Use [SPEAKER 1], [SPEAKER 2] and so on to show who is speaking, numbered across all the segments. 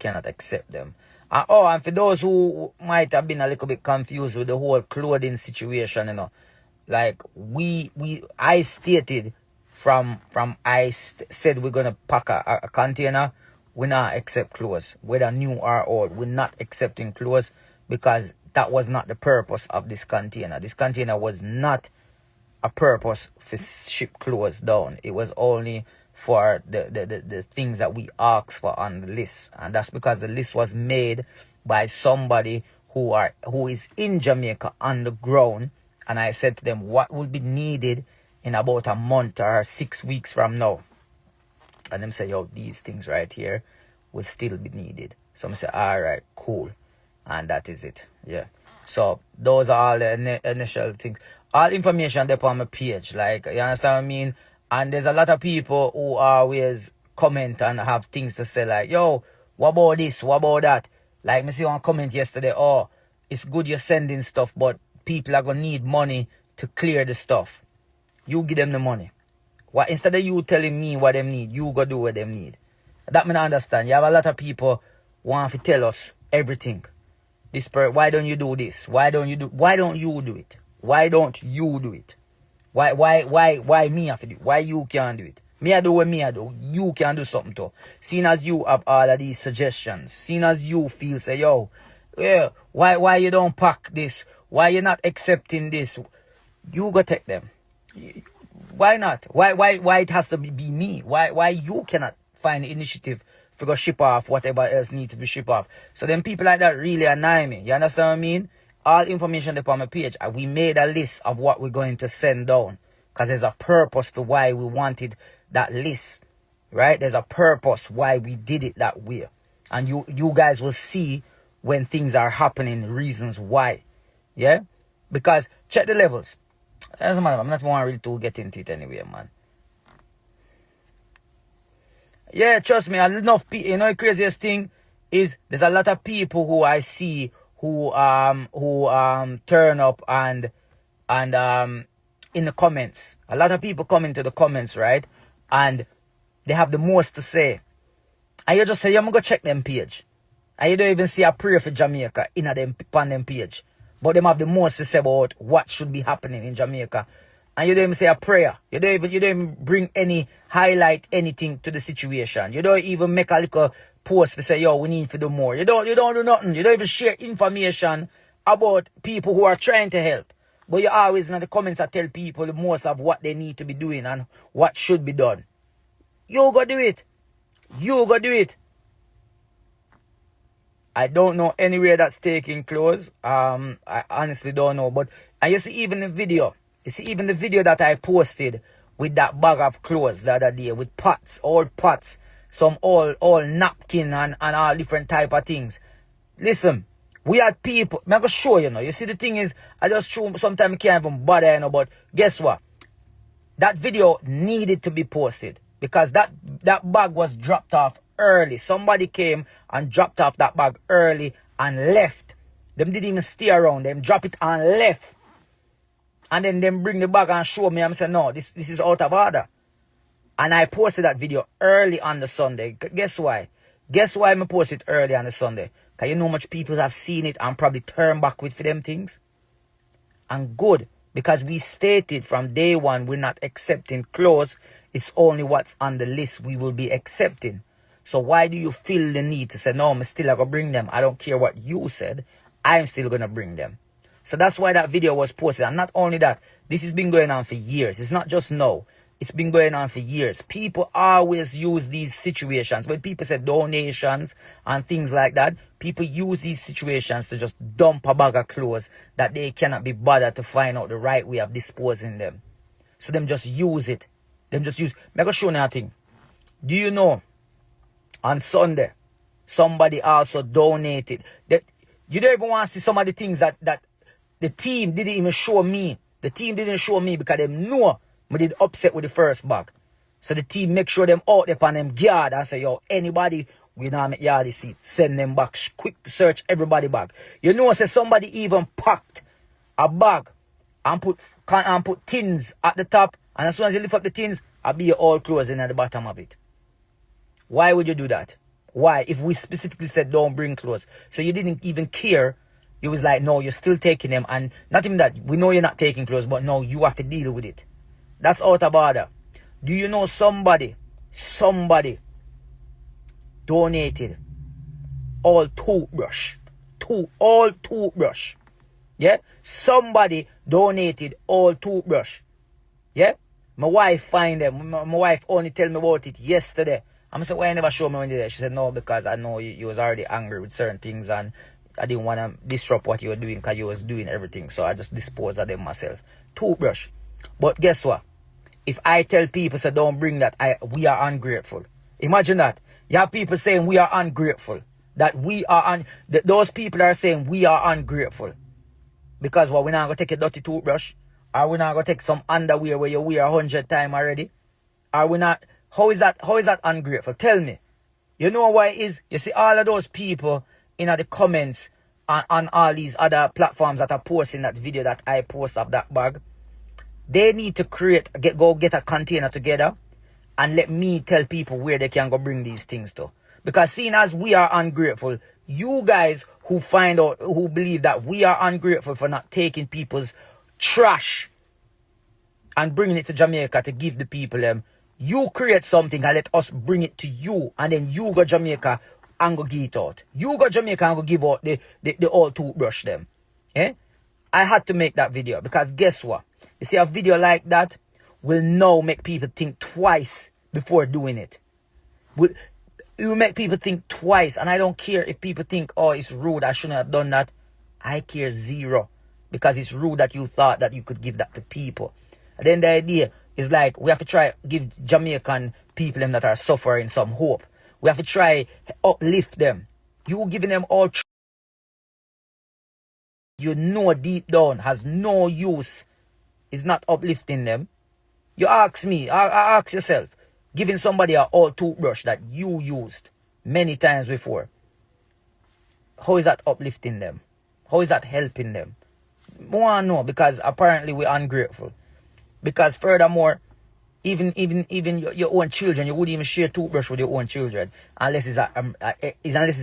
[SPEAKER 1] cannot accept them. And for those who might have been a little bit confused with the whole clothing situation, you know, like I stated said we're gonna pack a container. We not accept clothes, whether new or old. We're not accepting clothes because that was not the purpose of this container. This container was not a purpose for ship clothes down. It was only for the things that we asked for on the list, and that's because the list was made by somebody who is in Jamaica on the ground. And I said to them, what will be needed in about a month or 6 weeks from now? And them say, yo, these things right here will still be needed. So I say, all right, cool. And that is it. Yeah. So those are all the initial things. All information there on my page. Like, you understand what I mean? And there's a lot of people who always comment and have things to say like, yo, what about this? What about that? Like me see one comment yesterday, oh, it's good you're sending stuff, but people are going to need money to clear the stuff. You give them the money. Instead of you telling me what they need, you go do what they need. That me not understand. You have a lot of people want to tell us everything. Why don't you do this? Why don't you do it? Why don't you do it? Why me have to do it? Why you can't do it? Me I do what me I do. You can do something too. Seeing as you have all of these suggestions, seeing as you feel say, yo, yeah, why you don't pack this? Why you not accepting this? You go take them. Why not? Why it has to be me? Why you cannot find the initiative to go ship off whatever else needs to be shipped off? So then people like that really annoy me. You understand what I mean? All information up on my page. We made a list of what we're going to send down. Because there's a purpose to why we wanted that list. Right? There's a purpose why we did it that way. And you guys will see when things are happening, reasons why. Yeah? Because check the levels. Doesn't matter. I'm not want really to get into it anyway, man. Yeah, trust me, enough people. You know, the craziest thing is there's a lot of people who I see who turn up and in the comments. A lot of people come into the comments, right? And they have the most to say. And you just say, I'm gonna go check them page. And you don't even see a prayer for Jamaica on them page. But them have the most to say about what should be happening in Jamaica. And you don't even say a prayer. You don't even bring highlight anything to the situation. You don't even make a little post to say, yo, we need to do more. You don't do nothing. You don't even share information about people who are trying to help. But you always in the comments tell people the most of what they need to be doing and what should be done. You go do it. You go do it. I don't know anywhere that's taking clothes. I honestly don't know. But and you see even the video. You see even the video that I posted with that bag of clothes the other day with pots, old pots, some all napkin and all different type of things. Listen, we had people. I'm gonna show you now. You see the thing is, I just show sometimes I can't even bother, you know, but guess what? That video needed to be posted because that bag was dropped off early. Somebody came and dropped off that bag early and left. Them didn't even stay around. Them drop it and left. And then them bring the bag and show me. I'm saying, no, this is out of order. And I posted that video early on the Sunday. Guess why? Guess why I posted early on the Sunday? Because you know how much people have seen it and probably turn back with for them things. And good. Because we stated from day one we're not accepting clothes. It's only what's on the list we will be accepting. So why do you feel the need to say, no, I'm still going to bring them. I don't care what you said. I'm still going to bring them. So that's why that video was posted. And not only that, this has been going on for years. It's not just now. It's been going on for years. People always use these situations. When people say donations and things like that, people use these situations to just dump a bag of clothes that they cannot be bothered to find out the right way of disposing them. So them just use it. I'm going to show you a thing. Do you know, on Sunday, somebody also donated. That you don't even want to see some of the things that the team didn't even show me. The team didn't show me because they know me did upset with the first bag. So the team make sure them out there on them guard and say, yo, anybody we not make YARDIE seat, send them back. Quick search everybody back. You know, say somebody even packed a bag and put tins at the top. And as soon as you lift up the tins, I'll be all clothes in at the bottom of it. Why would you do that? Why? If we specifically said don't bring clothes. So you didn't even care. You was like, no, you're still taking them. And not even that, we know you're not taking clothes, but no, you have to deal with it. That's out of order. Do you know somebody donated all toothbrush? All toothbrush. Yeah? Somebody donated all toothbrush. Yeah? My wife find them. My wife only tell me about it yesterday. I'm say, why you never show me when you did? She said, no, because I know you was already angry with certain things and I didn't want to disrupt what you were doing because you was doing everything. So I just disposed of them myself. Toothbrush. But guess what? If I tell people, say, don't bring that, we are ungrateful. Imagine that. You have people saying we are ungrateful. That we are, those people are saying we are ungrateful. Because what, we're not going to take a dirty toothbrush? Or we're not going to take some underwear where you wear 100 times already? Are we not? How is that ungrateful? Tell me. You know why it is? You see all of those people in the comments on all these other platforms that are posting that video that I post of that bag. They need to go get a container together and let me tell people where they can go bring these things to. Because seeing as we are ungrateful, you guys who believe that we are ungrateful for not taking people's trash and bringing it to Jamaica to give the people them, you create something and let us bring it to you, and then you go Jamaica and go give it out. You go Jamaica and go give out the old toothbrush them. Eh? I had to make that video because guess what? You see, a video like that will now make people think twice before doing it. It will make people think twice, and I don't care if people think, oh, it's rude, I shouldn't have done that. I care zero, because it's rude that you thought that you could give that to people. And then the idea is like, we have to try give Jamaican people them that are suffering some hope. We have to try uplift them. You giving them all you know deep down has no use, is not uplifting them. You ask me, I ask yourself, giving somebody an old toothbrush that you used many times before, how is that uplifting them? How is that helping them? I want to know, because apparently we're ungrateful. Because furthermore, even your own children, you wouldn't even share toothbrush with your own children unless it's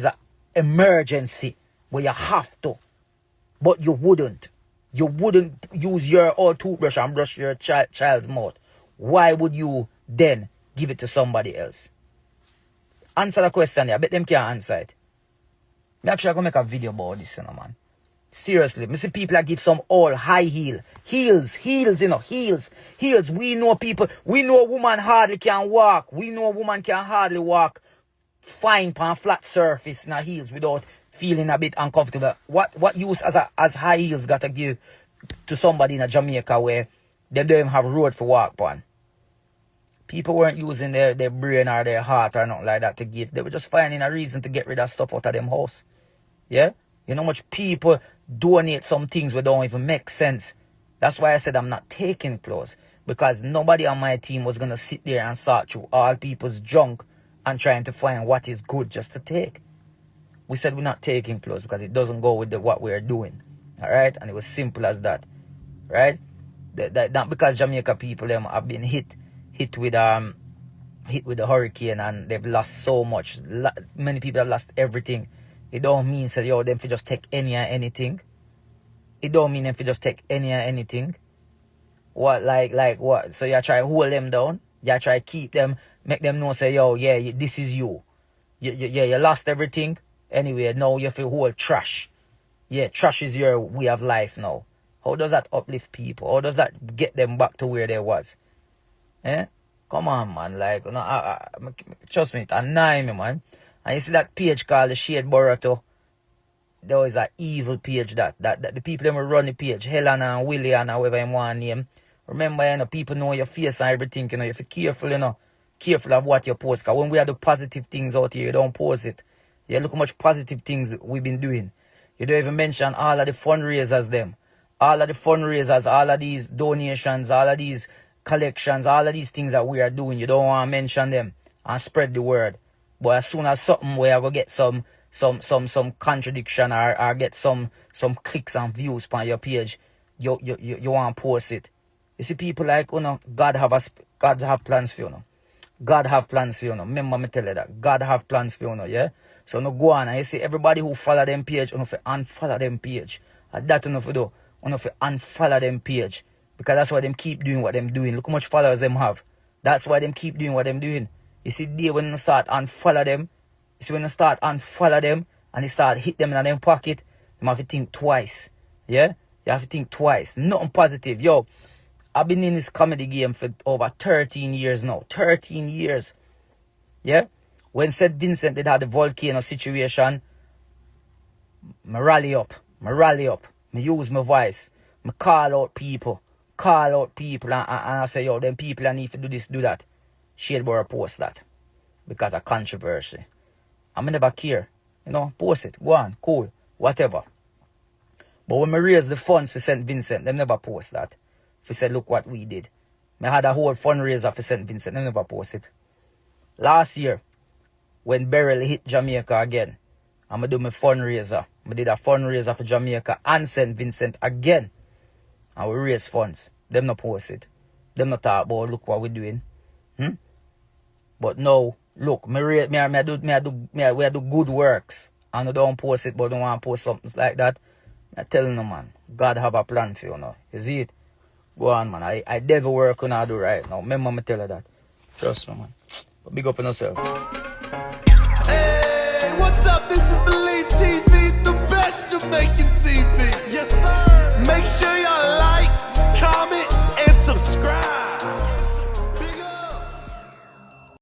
[SPEAKER 1] an emergency where you have to. But you wouldn't use your old toothbrush and brush your child's mouth. Why would you then give it to somebody else? Answer the question there. I bet them can't answer it. Me actually gonna make a video about this, man. Seriously, me see people that give some all high heels. We know people, we know a woman hardly can walk. We know a woman can hardly walk fine on flat surface in her heels without feeling a bit uncomfortable. What use as high heels got to give to somebody in a Jamaica where they don't even have road for walk on? People weren't using their brain or their heart or nothing like that to give. They were just finding a reason to get rid of stuff out of them house. Yeah? You know how much people donate some things that don't even make sense. That's why I said I'm not taking clothes. Because nobody on my team was going to sit there and sort through all people's junk and trying to find what is good just to take. We said we're not taking clothes because it doesn't go with what we're doing. Alright? And it was simple as that. Right? Not because Jamaica people them have been hit with the hurricane and they've lost so much. Many people have lost everything. It don't mean say, yo, them for just take any and anything. It don't mean them for just take any and anything. What, like what? So you try to hold them down. You try to keep them, make them know, say, yo, yeah, this is you. You lost everything. Anyway, now you feel hold trash. Yeah, trash is your way of life now. How does that uplift people? How does that get them back to where they was? Eh? Come on, man. Like, no, trust me, it annoy me, man. And you see that page called the Shade Borough. There was an evil page that the people that will run the page, Helen and Willie and whoever you want to name. Remember, you know, people know your face and everything, you know, you have to be careful, you know. Careful of what you post. Because when we have the positive things out here, you don't post it. Yeah, look how much positive things we've been doing. You don't even mention all of the fundraisers them. All of the fundraisers, all of these donations, all of these collections, all of these things that we are doing. You don't want to mention them and spread the word. But as soon as something where I go get some contradiction or get some clicks and views on your page, you want to post it. You see people like, you know, God have plans for you, know. God have plans for you now. Remember me tell you that. God have plans for you now, yeah? So no go on and you see everybody who follow them page, you know, for unfollow them page. And that you know for do. You know for unfollow them page. Because that's why them keep doing what them doing. Look how much followers them have. That's why them keep doing what them doing. You see day when you start unfollow them, you see when you start unfollow them and you start hit them in them pocket, you have to think twice. Yeah? You have to think twice. Nothing positive. Yo, I've been in this comedy game for over 13 years now. 13 years. Yeah? When St. Vincent did have the volcano situation, me rally up. Me use my voice. Me call out people. And I say, yo, them people I need to do this, do that. Shadeborough post that. Because of controversy. I never care. You know, post it. Go on. Cool. Whatever. But when I raise the funds for St. Vincent, they never post that. If say, look what we did. I had a whole fundraiser for St. Vincent, they never post it. Last year, when Beryl hit Jamaica again, I'm going to do my fundraiser. I did a fundraiser for Jamaica and St. Vincent again. And we raise funds. Them not post it. Them not talk about look what we're doing. But now, look, we do good works. And I don't post it, but I don't want to post something like that. I'm telling you, man, God have a plan for you now. You see it? Go on, man. I devil work on I do right now. Remember me tell you that. Trust me, man. But big up on yourself.
[SPEAKER 2] Hey, what's up? This is the